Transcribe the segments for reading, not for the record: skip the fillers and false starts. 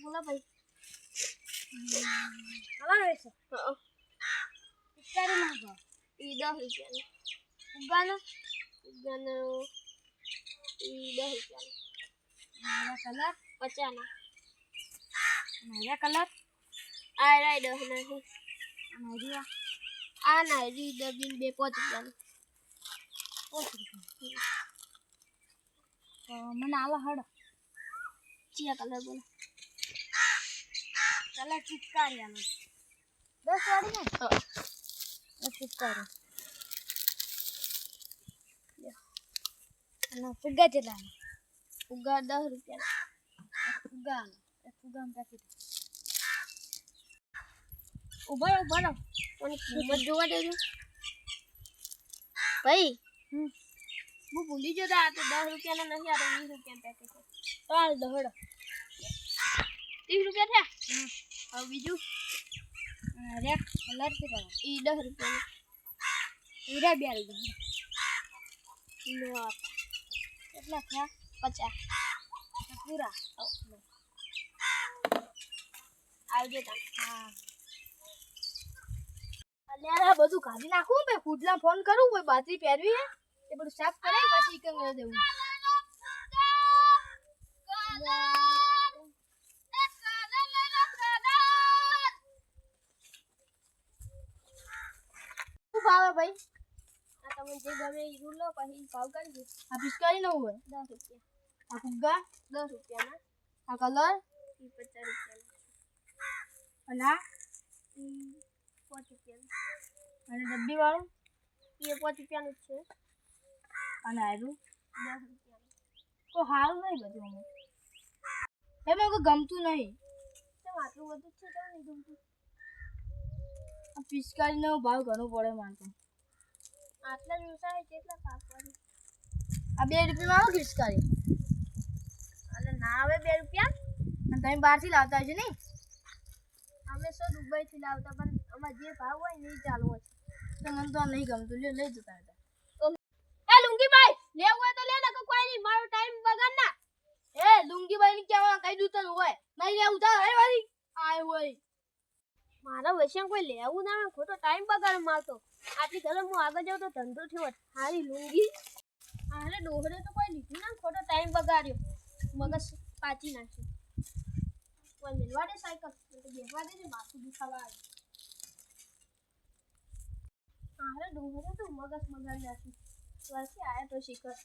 બોલા ભાઈ આવા રહેશે ઇસ્કારી માંગો ઈ 10 રૂપિયા ઉગાનો ઈ 10 રૂપિયા મારા કલર 50 ના કલર આ રાઈ 10 નહીં આ નારી દબીન 2 5 રૂપિયા મને આવા હડ ચિયા કલર બોલો કલર ચિપકારી આનો 10 વાળી ને ચિપકારી અને ફુગ્ગા કેટલા ફુગ્ગા 10 રૂપિયા ફુગ્ગા પેકેટ ઉભા કોની કિંમત જોવા દેજો ભાઈ હું ભૂલી ગયો આ તો 10 રૂપિયાના નહીં આ તો 20 રૂપિયાનું પેકેટ છે ચાલ દહડ 30 રૂપિયા થયા હવે બીજું અરે કલર કે કલર ઈ 10 રૂપિયાનું હીરા બેલ દહડ લો આપ કેટલા થયા 50 પૂરા આવજો તા હા અલ્યા બધું કાઢી નાખું બે ફૂડલા ફોન કરું કોઈ બાતરી પહેરવી હે એ બધું સાફ કરે પછી કે મેં દેવું શું ભાવે ભાઈ આ તમે જે ગમે ઈ રૂ લો પછી ભાવ કરી દો આ પિસ્કારી નો હોય 10 રૂપિયા આ ફુગ્ગા 10 રૂપિયાના આ કલર ઈ 50 રૂપિયાના અને આ 5 રૂપિયાનું અને ડબ્બી વાળું એ 5 રૂપિયાનું જ છે અને આયરું 10 રૂપિયાનું તો હારું નહીં બધું અમે એમાં કોઈ ગમતું નહીં કેમ આટલું બધું છે તો નહીં ગમતું આ પિસ્કારીનો ભાવ ઘણો પડે માનતો આટલા દિવસાય કેટલા કાપવાની આ 2 રૂપિયામાં આવો પિસ્કારી અને ના આવે 2 રૂપિયા અને તમે બહારથી લાવતા હશો નહીં અમે તો દુબઈથી લાવતા પણ અમાર જે ભાવ હોય ને એ ચાલુ હોય તો મને તો નહીં ગમતું લે લઈ જતા હતા એ લુંગીભાઈ લેવું હોય તો લે ને કોઈ નહીં મારો ટાઈમ બગાડ ના એ લુંગીભાઈ ને કેવા કઈ દૂતન હોય નહીં લેવું તા હે વાલી આય હોય મારા વૈશ્યા કોઈ લેવું ના આવે ખોટો ટાઈમ બગાડ મારતો આટલી ઘરે હું આગળ જાઉં તો ધંધો થયો હારી લુંગી આરે ડોહરે તો કોઈ લીધું ના ખોટો ટાઈમ બગાડ્યો મગજ પાછી નાખ્યું કોઈ મિલવા દે સાયકલ તો બેસવા દે ને માથું દુખાવા આવે આરે ડોહરે તો મગજ બગાડ નાખ્યું વરસે આયા તો શિખર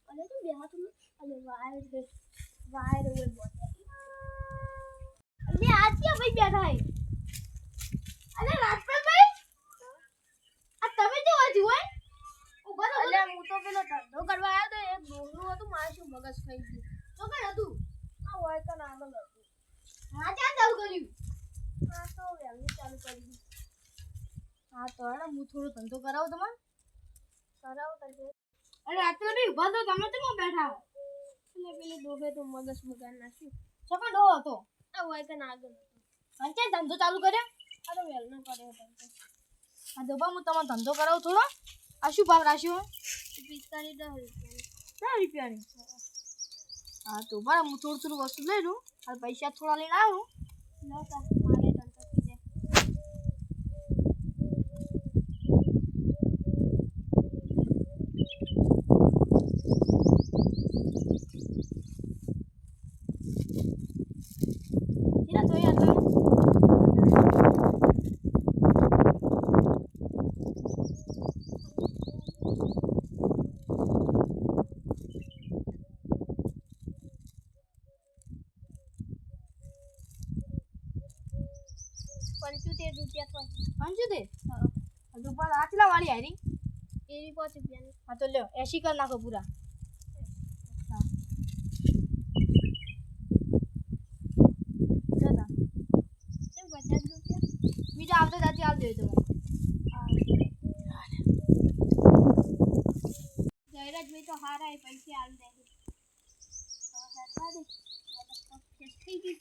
અને તો બેહા તું અને વાયર હોય બોટે અલે આજ ક્યાં ભાઈ બેઠા હે અલે રાજપાલભાઈ આ તમે જો આજી હોય ઉભા રહો અલે હું તો પેલો ધંધો કરવા આવ્યો તો એક ડોહરું હતું મારે શું મગજ ખાઈ ગયું તો કઈ હતું આ હોય તો ના હતું હા ત્યાં ચાલુ કર્યું હા તો વેલું ચાલુ કર્યું હા તો હેડો હું થોડો ધંધો કરાવું તમારે કરાવો તને અરે આટલો નહીં ઉભા તો તમે તો બેઠા એટલે પેલી ડોહે તો મગજ બગાડ નાખ્યું છોકરો ડો હતો આ હોય કે ના આગળ અંતે ધંધો ચાલુ કર્યો આ તો વેલનો કર્યો ધંધો આ તો બા હું તમારો ધંધો કરાવું થોડો આ શું ભાવ રાખ્યો પિસ્તાલીસ 10 રૂપિયાની હા તો બા હું થોડું વસ્તુ લઈ લઉં આ પૈસા થોડા લઈને આવું લો તા મારે ધંધો થઈ જાય આટલા વાળી હારી એની 5 રૂપિયાની હા તો લ્યો 80 કર નાખો પૂરા દાદા કેમ 50 રૂપિયા બીજા આવતો દાદી આવ દેજો તમે જયરાજભાઈ તો હારા પૈસા આલ દે તો સરવા દે થઈ ગઈ